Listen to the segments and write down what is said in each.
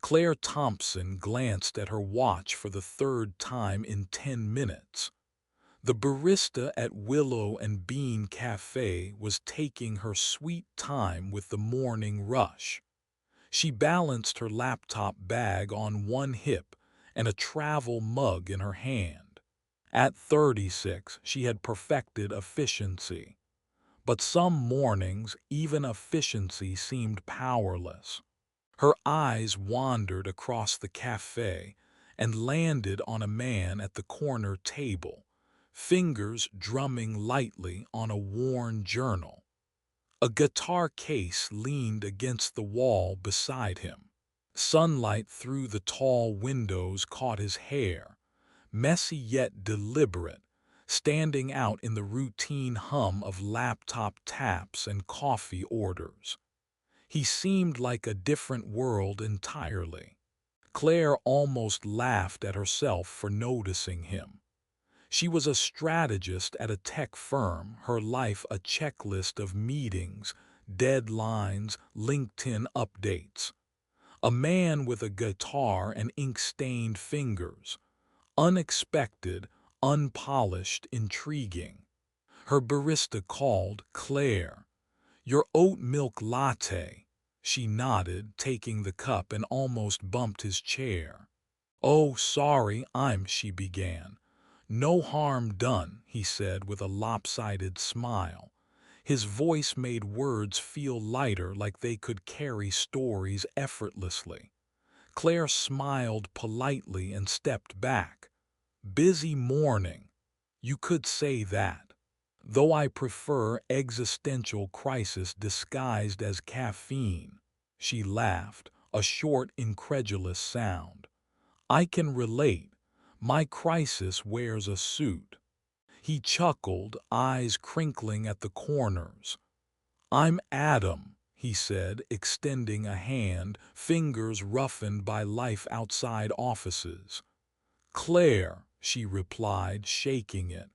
Claire Thompson glanced at her watch for the third time in 10 minutes. The barista at Willow and Bean Cafe was taking her sweet time with the morning rush. She balanced her laptop bag on one hip and a travel mug in her hand. At 36, she had perfected efficiency. But some mornings, even efficiency seemed powerless. Her eyes wandered across the cafe and landed on a man at the corner table, fingers drumming lightly on a worn journal. A guitar case leaned against the wall beside him. Sunlight through the tall windows caught his hair, messy yet deliberate, standing out in the routine hum of laptop taps and coffee orders. He seemed like a different world entirely. Claire almost laughed at herself for noticing him. She was a strategist at a tech firm, her life a checklist of meetings, deadlines, LinkedIn updates. A man with a guitar and ink-stained fingers. Unexpected, unpolished, intriguing. Her barista called, "Claire, your oat milk latte." She nodded, taking the cup, and almost bumped his chair. "Oh, sorry, she began. "No harm done," he said with a lopsided smile. His voice made words feel lighter, like they could carry stories effortlessly. Claire smiled politely and stepped back. "Busy morning. You could say that. Though I prefer existential crisis disguised as caffeine." She laughed, a short, incredulous sound. "I can relate. My crisis wears a suit." He chuckled, eyes crinkling at the corners. "I'm Adam," he said, extending a hand, fingers roughened by life outside offices. "Claire," she replied, shaking it.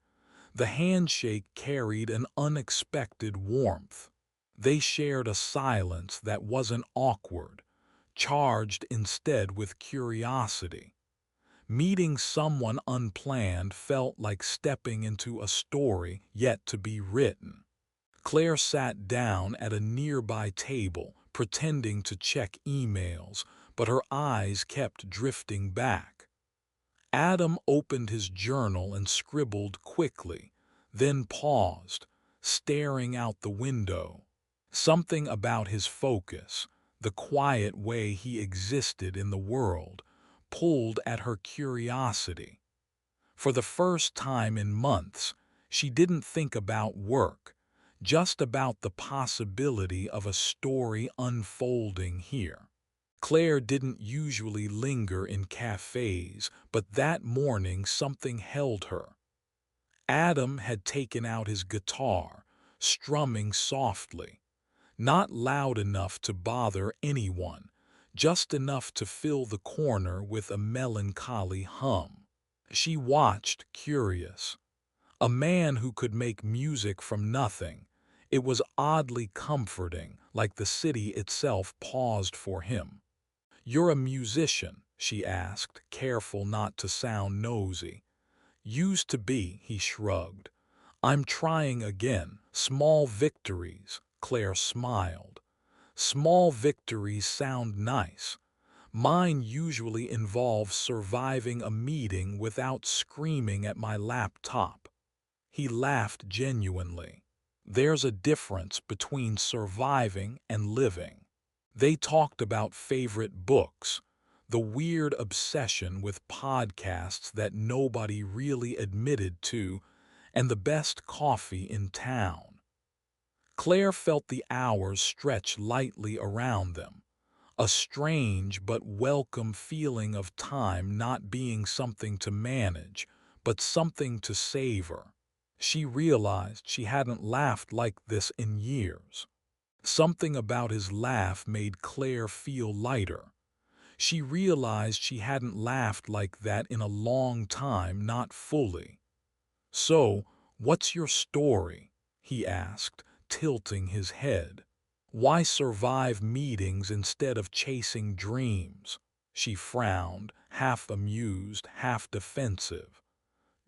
The handshake carried an unexpected warmth. They shared a silence that wasn't awkward, charged instead with curiosity. Meeting someone unplanned felt like stepping into a story yet to be written. Claire sat down at a nearby table, pretending to check emails, but her eyes kept drifting back. Adam opened his journal and scribbled quickly, then paused, staring out the window. Something about his focus, the quiet way he existed in the world, pulled at her curiosity. For the first time in months, she didn't think about work, just about the possibility of a story unfolding here. Claire didn't usually linger in cafes, but that morning something held her. Adam had taken out his guitar, strumming softly, not loud enough to bother anyone, just enough to fill the corner with a melancholy hum. She watched, curious. A man who could make music from nothing. It was oddly comforting, like the city itself paused for him. "You're a musician?" she asked, careful not to sound nosy. "Used to be," he shrugged. "I'm trying again. Small victories." Claire smiled. "Small victories sound nice. Mine usually involve surviving a meeting without screaming at my laptop." He laughed genuinely. "There's a difference between surviving and living." They talked about favorite books, the weird obsession with podcasts that nobody really admitted to, and the best coffee in town. Claire felt the hours stretch lightly around them, a strange but welcome feeling of time not being something to manage, but something to savor. She realized she hadn't laughed like this in years. Something about his laugh made Claire feel lighter. She realized she hadn't laughed like that in a long time, not fully. "So, what's your story?" he asked, tilting his head. "Why survive meetings instead of chasing dreams?" She frowned, half amused, half defensive.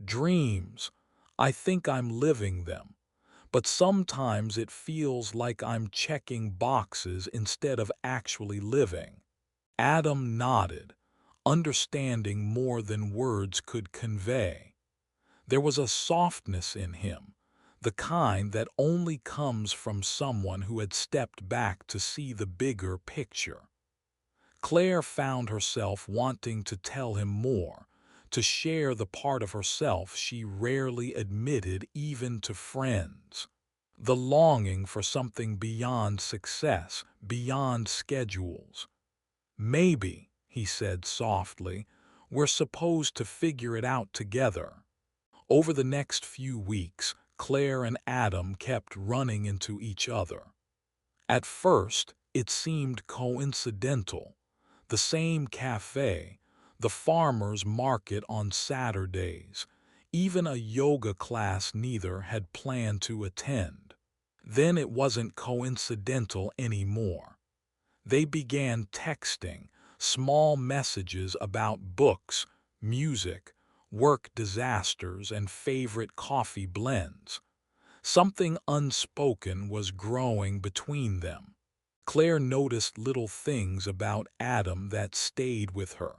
Dreams. I think I'm living them, but sometimes it feels like I'm checking boxes instead of actually living. Adam nodded, understanding more than words could convey. There was a softness in him, the kind that only comes from someone who had stepped back to see the bigger picture. Claire found herself wanting to tell him more, to share the part of herself she rarely admitted even to friends. The longing for something beyond success, beyond schedules. Maybe, he said softly, we're supposed to figure it out together. Over the next few weeks, Claire and Adam kept running into each other. At first, it seemed coincidental. The same cafe, the farmer's market on Saturdays, even a yoga class neither had planned to attend. Then it wasn't coincidental anymore. They began texting, small messages about books, music, work disasters, and favorite coffee blends. Something unspoken was growing between them. Claire noticed little things about Adam that stayed with her.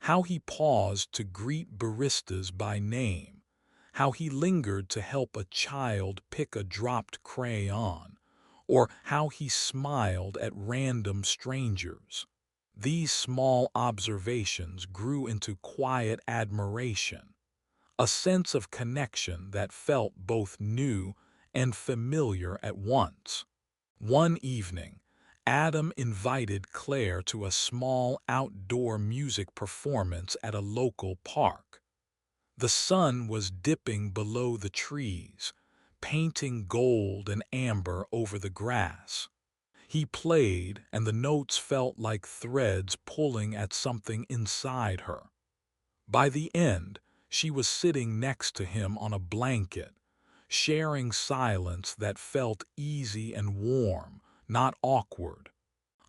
How he paused to greet baristas by name, how he lingered to help a child pick a dropped crayon, or how he smiled at random strangers. These small observations grew into quiet admiration, a sense of connection that felt both new and familiar at once. One evening, Adam invited Claire to a small outdoor music performance at a local park. The sun was dipping below the trees, painting gold and amber over the grass. He played, and the notes felt like threads pulling at something inside her. By the end, she was sitting next to him on a blanket, sharing silence that felt easy and warm, not awkward.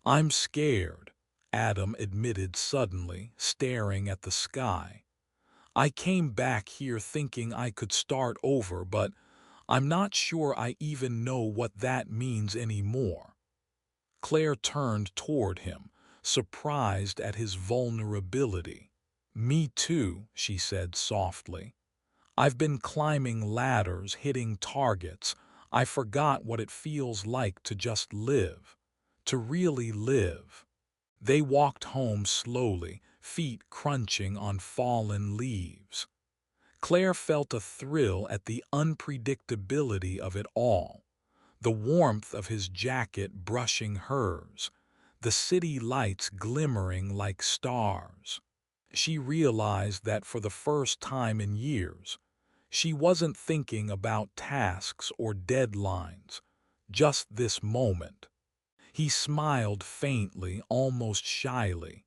I'm scared, Adam admitted suddenly, staring at the sky. I came back here thinking I could start over, but I'm not sure I even know what that means anymore. Claire turned toward him, surprised at his vulnerability. Me too, she said softly. I've been climbing ladders, hitting targets. I forgot what it feels like to just live, to really live. They walked home slowly, feet crunching on fallen leaves. Claire felt a thrill at the unpredictability of it all, the warmth of his jacket brushing hers, the city lights glimmering like stars. She realized that for the first time in years, she wasn't thinking about tasks or deadlines, just this moment. He smiled faintly, almost shyly.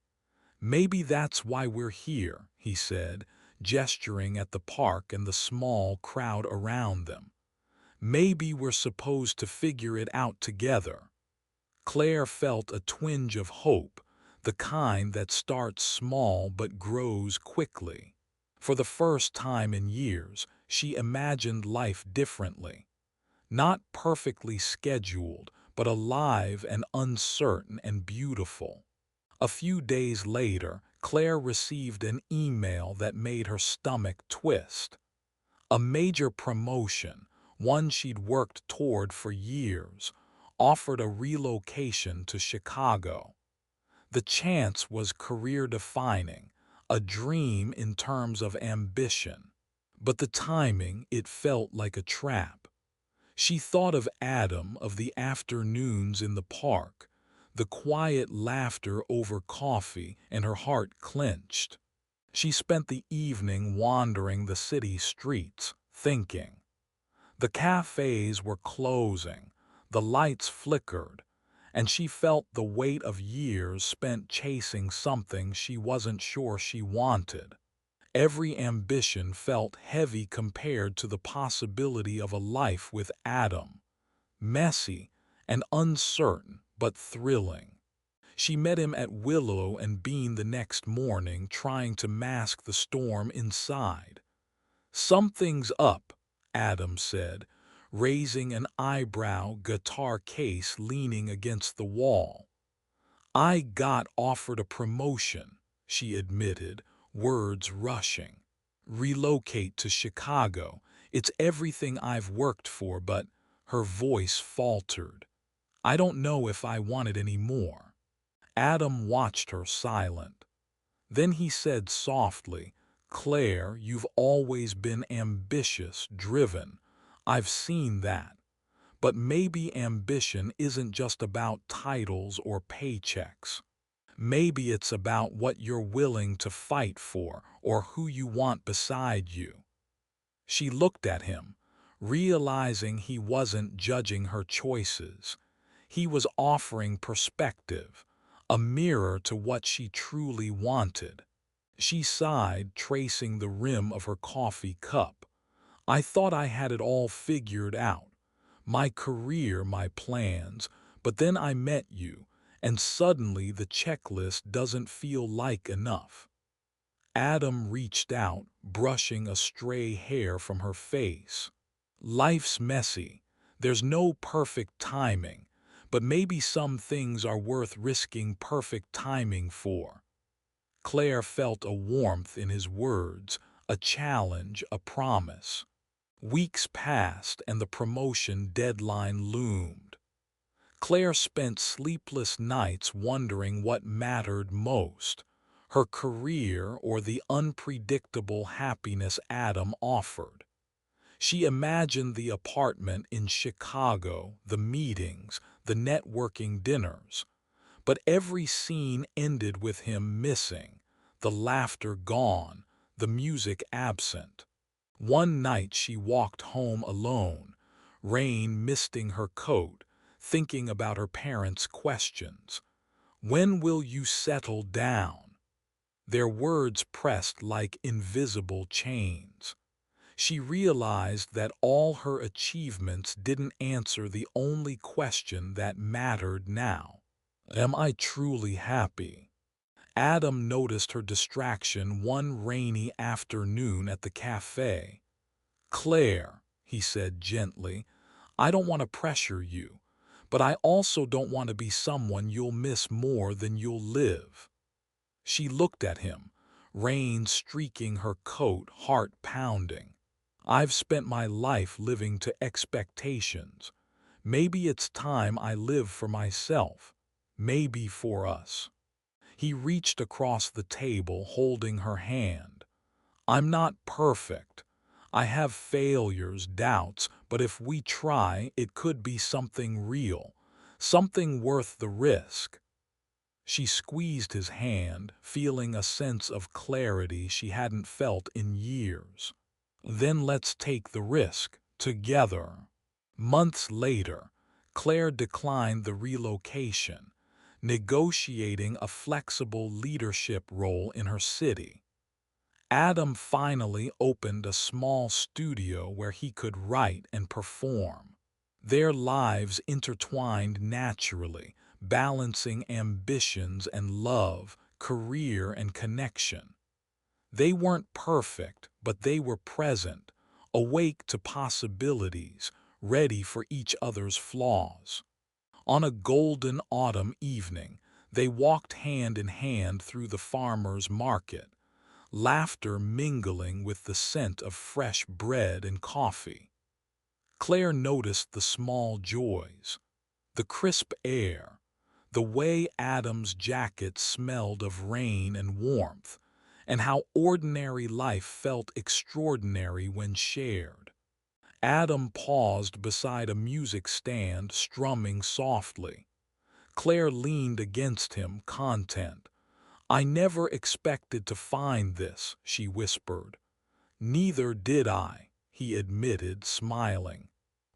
Maybe that's why we're here, he said, gesturing at the park and the small crowd around them. Maybe we're supposed to figure it out together. Claire felt a twinge of hope, the kind that starts small but grows quickly. For the first time in years, she imagined life differently. Not perfectly scheduled, but alive and uncertain and beautiful. A few days later, Claire received an email that made her stomach twist. A major promotion, one she'd worked toward for years, offered a relocation to Chicago. The chance was career-defining, a dream in terms of ambition. But the timing, it felt like a trap. She thought of Adam, of the afternoons in the park, the quiet laughter over coffee, and her heart clenched. She spent the evening wandering the city streets, thinking. The cafes were closing, the lights flickered, and she felt the weight of years spent chasing something she wasn't sure she wanted. Every ambition felt heavy compared to the possibility of a life with Adam, messy and uncertain but thrilling. She met him at Willow and Bean the next morning, trying to mask the storm inside. "Something's up," Adam said, raising an eyebrow, guitar case leaning against the wall. "I got offered a promotion," she admitted, words rushing. "Relocate to Chicago. It's everything I've worked for, but—" her voice faltered. "I don't know if I want it anymore." Adam watched her silent. Then he said softly, "Claire, you've always been ambitious, driven. I've seen that. But maybe ambition isn't just about titles or paychecks. Maybe it's about what you're willing to fight for or who you want beside you." She looked at him, realizing he wasn't judging her choices. He was offering perspective, a mirror to what she truly wanted. She sighed, tracing the rim of her coffee cup. "I thought I had it all figured out. My career, my plans, but then I met you, and suddenly the checklist doesn't feel like enough." Adam reached out, brushing a stray hair from her face. "Life's messy. There's no perfect timing, but maybe some things are worth risking perfect timing for." Claire felt a warmth in his words, a challenge, a promise. Weeks passed and the promotion deadline loomed. Claire spent sleepless nights wondering what mattered most, her career or the unpredictable happiness Adam offered. She imagined the apartment in Chicago, the meetings, the networking dinners. But every scene ended with him missing, the laughter gone, the music absent. One night she walked home alone, rain misting her coat, thinking about her parents' questions. "When will you settle down?" Their words pressed like invisible chains. She realized that all her achievements didn't answer the only question that mattered now. Am I truly happy? Adam noticed her distraction one rainy afternoon at the cafe. "Claire," he said gently, "I don't want to pressure you, but I also don't want to be someone you'll miss more than you'll live." She looked at him, rain streaking her coat, heart pounding. "I've spent my life living to expectations. Maybe it's time I live for myself. Maybe for us." He reached across the table, holding her hand. "I'm not perfect. I have failures, doubts, but if we try, it could be something real, something worth the risk." She squeezed his hand, feeling a sense of clarity she hadn't felt in years. "Then let's take the risk, together." Months later, Claire declined the relocation, negotiating a flexible leadership role in her city. Adam finally opened a small studio where he could write and perform. Their lives intertwined naturally, balancing ambitions and love, career and connection. They weren't perfect, but they were present, awake to possibilities, ready for each other's flaws. On a golden autumn evening, they walked hand in hand through the farmer's market, laughter mingling with the scent of fresh bread and coffee. Claire noticed the small joys, the crisp air, the way Adam's jacket smelled of rain and warmth, and how ordinary life felt extraordinary when shared. Adam paused beside a music stand, strumming softly. Claire leaned against him, content. "I never expected to find this," she whispered. "Neither did I," he admitted, smiling.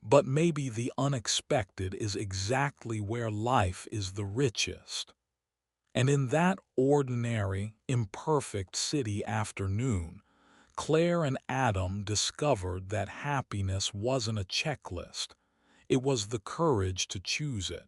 "But maybe the unexpected is exactly where life is the richest." And in that ordinary, imperfect city afternoon, Claire and Adam discovered that happiness wasn't a checklist. It was the courage to choose it.